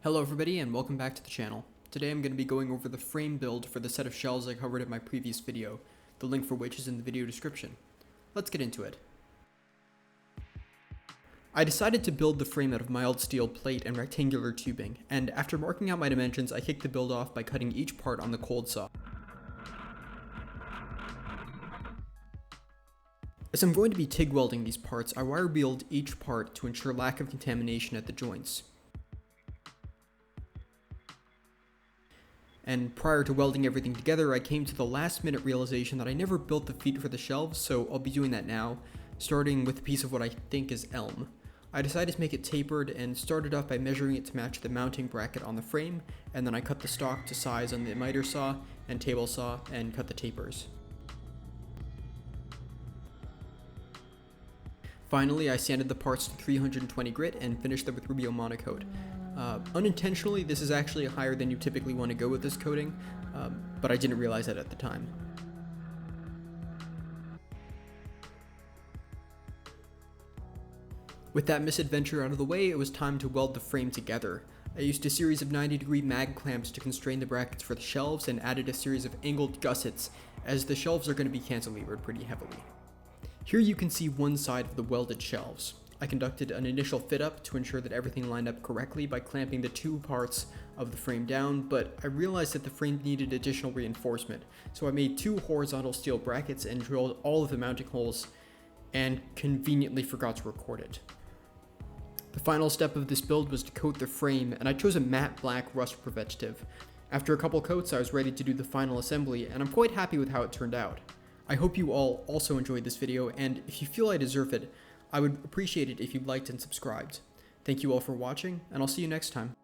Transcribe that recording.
Hello everybody and welcome back to the channel. Today I'm going to be going over the frame build for the set of shelves I covered in my previous video, the link for which is in the video description. Let's get into it. I decided to build the frame out of mild steel plate and rectangular tubing, and after marking out my dimensions I kicked the build off by cutting each part on the cold saw. As I'm going to be TIG welding these parts, I wire wheeled each part to ensure lack of contamination at the joints. And prior to welding everything together, I came to the last minute realization that I never built the feet for the shelves, so I'll be doing that now, starting with a piece of what I think is elm. I decided to make it tapered and started off by measuring it to match the mounting bracket on the frame, and then I cut the stock to size on the miter saw and table saw and cut the tapers. Finally, I sanded the parts to 320 grit and finished them with Rubio Monocoat. Unintentionally, this is actually higher than you typically want to go with this coating, but I didn't realize that at the time. With that misadventure out of the way, it was time to weld the frame together. I used a series of 90-degree mag clamps to constrain the brackets for the shelves and added a series of angled gussets, as the shelves are going to be cantilevered pretty heavily. Here you can see one side of the welded shelves. I conducted an initial fit up to ensure that everything lined up correctly by clamping the two parts of the frame down, but I realized that the frame needed additional reinforcement, so I made two horizontal steel brackets and drilled all of the mounting holes and conveniently forgot to record it. The final step of this build was to coat the frame, and I chose a matte black rust preventative. After a couple coats, I was ready to do the final assembly, and I'm quite happy with how it turned out. I hope you all also enjoyed this video, and if you feel I deserve it, I would appreciate it if you liked and subscribed. Thank you all for watching, and I'll see you next time.